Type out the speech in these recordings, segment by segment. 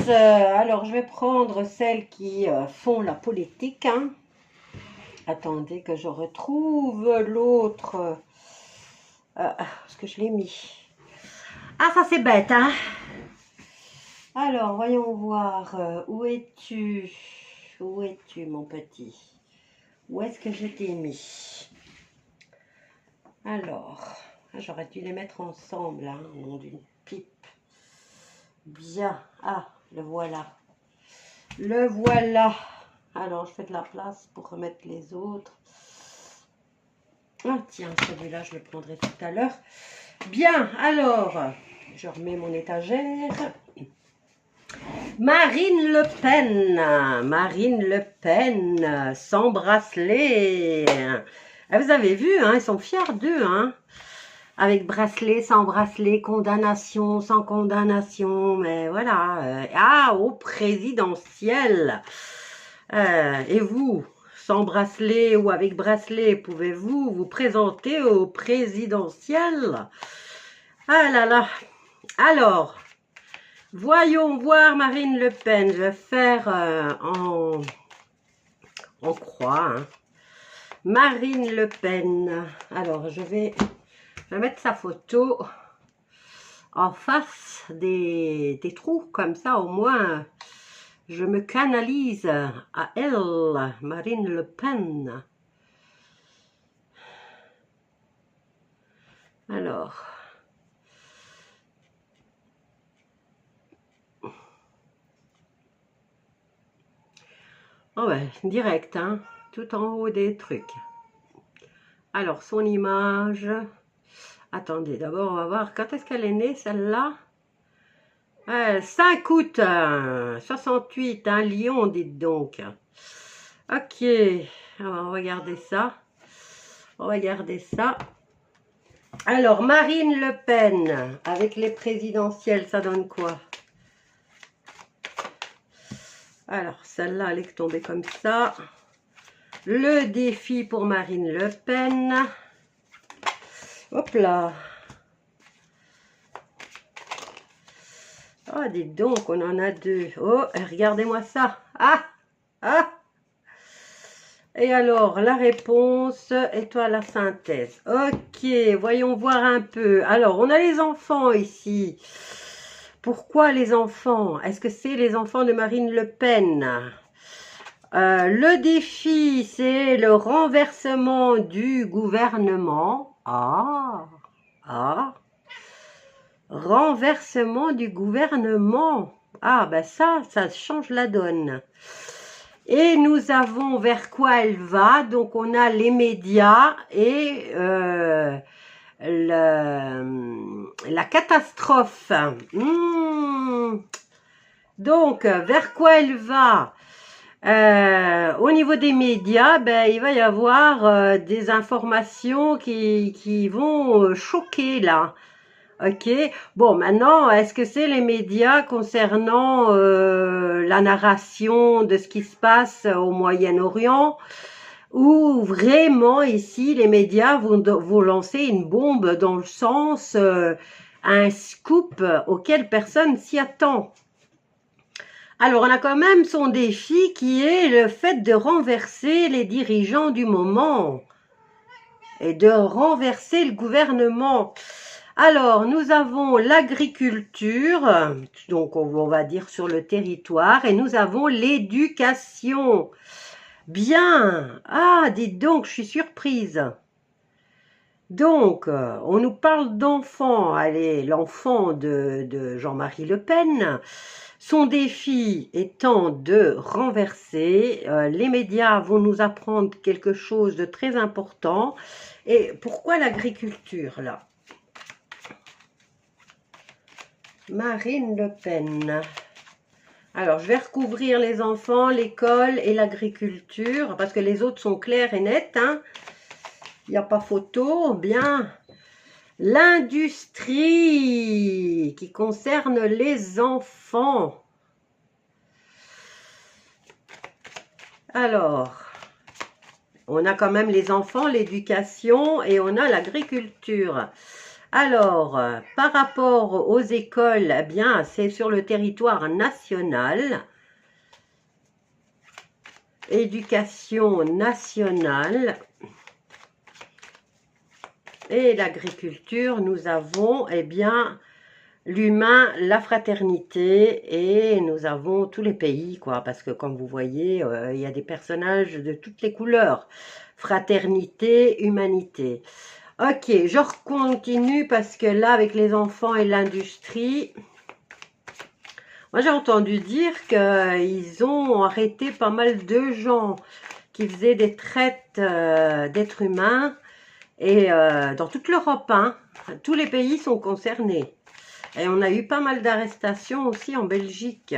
Alors je vais prendre celles qui font la politique, hein. Attendez que je retrouve l'autre. Parce que je l'ai mis. Ah, ça c'est bête, hein. Alors, voyons voir. Où es-tu? Où es-tu, mon petit? Où est-ce que je t'ai mis? Alors, j'aurais dû les mettre ensemble, hein, au nom d'une pipe. Bien. Ah, le voilà. Le voilà. Alors, je fais de la place pour remettre les autres. Ah, tiens, celui-là, je le prendrai tout à l'heure. Bien, alors, je remets mon étagère. Marine Le Pen. Marine Le Pen, sans bracelet. Ah, vous avez vu, hein, ils sont fiers d'eux, hein. Avec bracelet, sans bracelet, condamnation, sans condamnation, mais voilà. Ah, au présidentiel. Et vous, sans bracelet ou avec bracelet, pouvez-vous vous présenter au présidentiel? Ah là là. Alors, voyons voir Marine Le Pen. Je vais faire en croix. Hein. Marine Le Pen. Alors, je vais mettre sa photo en face des trous, comme ça au moins je me canalise à elle, Marine Le Pen. Alors, oh ouais, direct, hein, tout en haut des trucs. Alors, son image. Attendez, d'abord, on va voir quand est-ce qu'elle est née, celle-là. 5 août 68, un lion, dites donc. Ok, on va regarder ça. On va regarder ça. Alors, Marine Le Pen, avec les présidentielles, ça donne quoi? Alors, celle-là, elle est tombée comme ça. Le défi pour Marine Le Pen. Hop là. Oh, dites donc, on en a deux. Oh, regardez-moi ça. Ah, ah. Et alors, la réponse, et toi la synthèse. Ok, voyons voir un peu. Alors, on a les enfants ici. Pourquoi les enfants? Est-ce que c'est les enfants de Marine Le Pen? Le défi, c'est le renversement du gouvernement. Renversement du gouvernement. Ah, ben ça change la donne. Et nous avons vers quoi elle va. Donc, on a les médias et la catastrophe. Donc, vers quoi elle va? Au niveau des médias, ben, il va y avoir des informations qui vont choquer là. Ok, bon maintenant, est-ce que c'est les médias concernant la narration de ce qui se passe au Moyen-Orient ou vraiment ici les médias vont lancer une bombe dans le sens, un scoop auquel personne s'y attend? Alors on a quand même son défi qui est le fait de renverser les dirigeants du moment et de renverser le gouvernement. Alors, nous avons l'agriculture, donc on va dire sur le territoire, et nous avons l'éducation. Bien. Ah, dites donc, je suis surprise. Donc, on nous parle d'enfant. Allez, l'enfant de Jean-Marie Le Pen. Son défi étant de renverser. Les médias vont nous apprendre quelque chose de très important. Et pourquoi l'agriculture, là? Marine Le Pen. Alors, je vais recouvrir les enfants, l'école et l'agriculture, parce que les autres sont clairs et nets. Hein. Il n'y a pas photo. Bien. L'industrie qui concerne les enfants. Alors, on a quand même les enfants, l'éducation et on a l'agriculture. Alors, par rapport aux écoles, eh bien, c'est sur le territoire national. Éducation nationale. Et l'agriculture, nous avons, eh bien, l'humain, la fraternité, et nous avons tous les pays, quoi, parce que comme vous voyez, il y a des personnages de toutes les couleurs. Fraternité, humanité. Ok, je continue parce que là, avec les enfants et l'industrie, moi j'ai entendu dire qu'ils ont arrêté pas mal de gens qui faisaient des traites d'êtres humains, et dans toute l'Europe, hein, tous les pays sont concernés. Et on a eu pas mal d'arrestations aussi en Belgique.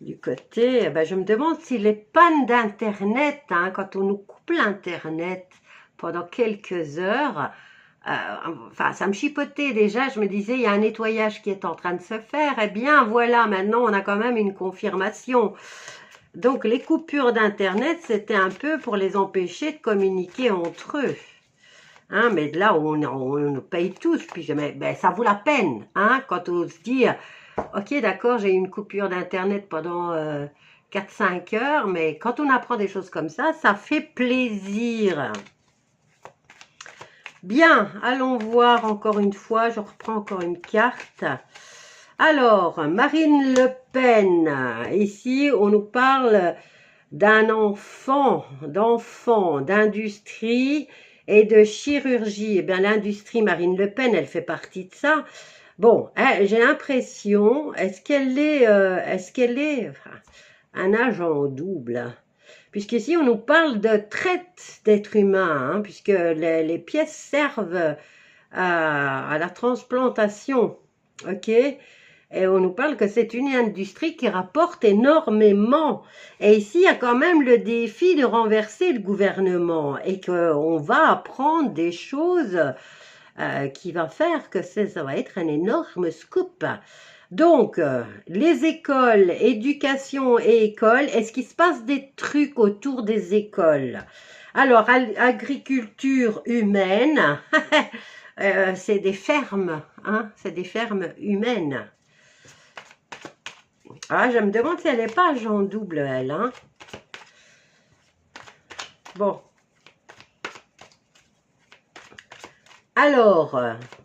Du côté, ben je me demande si les pannes d'Internet, hein, quand on nous coupe l'Internet pendant quelques heures, enfin, ça me chipotait déjà, je me disais, il y a un nettoyage qui est en train de se faire. Eh bien, voilà, maintenant, on a quand même une confirmation. Donc, les coupures d'Internet, c'était un peu pour les empêcher de communiquer entre eux. Hein, mais là, on paye tous, puis ben, ça vaut la peine, hein, quand on se dit, ok, d'accord, j'ai eu une coupure d'Internet pendant 4-5 heures, mais quand on apprend des choses comme ça fait plaisir. Bien, allons voir encore une fois, je reprends encore une carte. Alors, Marine Le Pen, ici, on nous parle d'un enfant, d'industrie et de chirurgie. Eh bien, l'industrie, Marine Le Pen, elle fait partie de ça. Bon, j'ai l'impression, est-ce qu'elle est enfin, un agent double? Puisqu'ici, on nous parle de traite d'êtres humains, hein, puisque les pièces servent à la transplantation, ok? Et on nous parle que c'est une industrie qui rapporte énormément. Et ici, il y a quand même le défi de renverser le gouvernement et qu'on va apprendre des choses qui va faire que ça va être un énorme scoop. Donc, les écoles, éducation et écoles, est-ce qu'il se passe des trucs autour des écoles? Alors, agriculture humaine, c'est des fermes, hein, c'est des fermes humaines. Ah, je me demande si elle n'est pas agent double, elle, hein. Bon. Alors,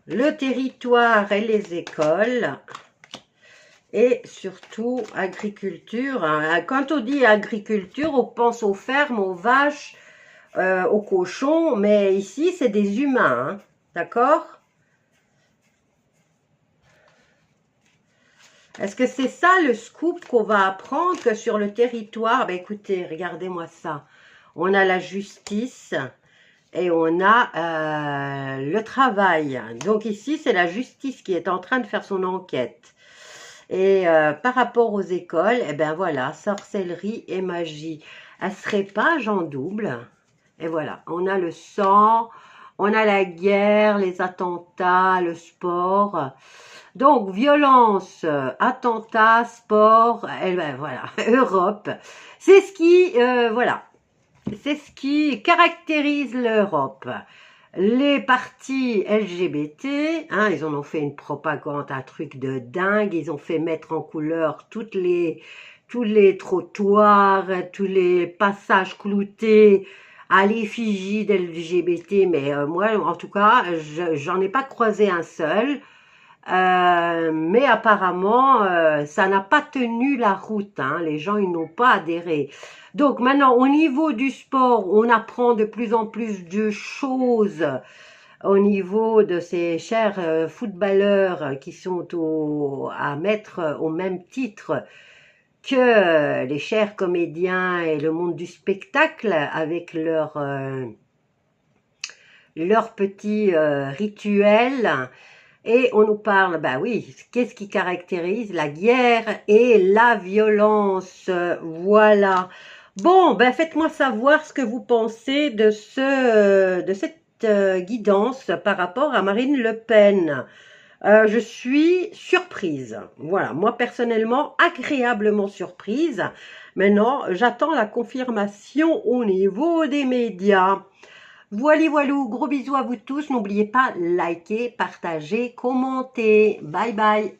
le territoire et les écoles, et surtout agriculture. Hein. Quand on dit agriculture, on pense aux fermes, aux vaches, aux cochons, mais ici, c'est des humains, hein, d'accord? Est-ce que c'est ça le scoop qu'on va apprendre que sur le territoire? Ben écoutez, regardez-moi ça. On a la justice et on a le travail. Donc ici, c'est la justice qui est en train de faire son enquête. Et par rapport aux écoles, eh ben voilà, sorcellerie et magie. Elle serait pas agent double. Et voilà, on a le sang, on a la guerre, les attentats, le sport. Donc, violence, attentats, sport, et ben voilà, Europe. C'est ce qui, voilà, c'est ce qui caractérise l'Europe. Les partis LGBT, hein, ils en ont fait une propagande, un truc de dingue. Ils ont fait mettre en couleur tous les trottoirs, tous les passages cloutés à l'effigie d'LGBT. Mais moi, en tout cas, j'en ai pas croisé un seul. Mais apparemment, ça n'a pas tenu la route. Hein. Les gens, ils n'ont pas adhéré. Donc maintenant, au niveau du sport, on apprend de plus en plus de choses au niveau de ces chers footballeurs qui sont à mettre au même titre que les chers comédiens et le monde du spectacle avec leur petit rituel. Et on nous parle, bah oui, qu'est-ce qui caractérise la guerre et la violence, voilà. Bon, ben faites-moi savoir ce que vous pensez de cette guidance par rapport à Marine Le Pen. Je suis surprise, voilà, moi personnellement, agréablement surprise. Maintenant, j'attends la confirmation au niveau des médias. Voilà, voilou, gros bisous à vous tous. N'oubliez pas, liker, partager, commenter. Bye bye.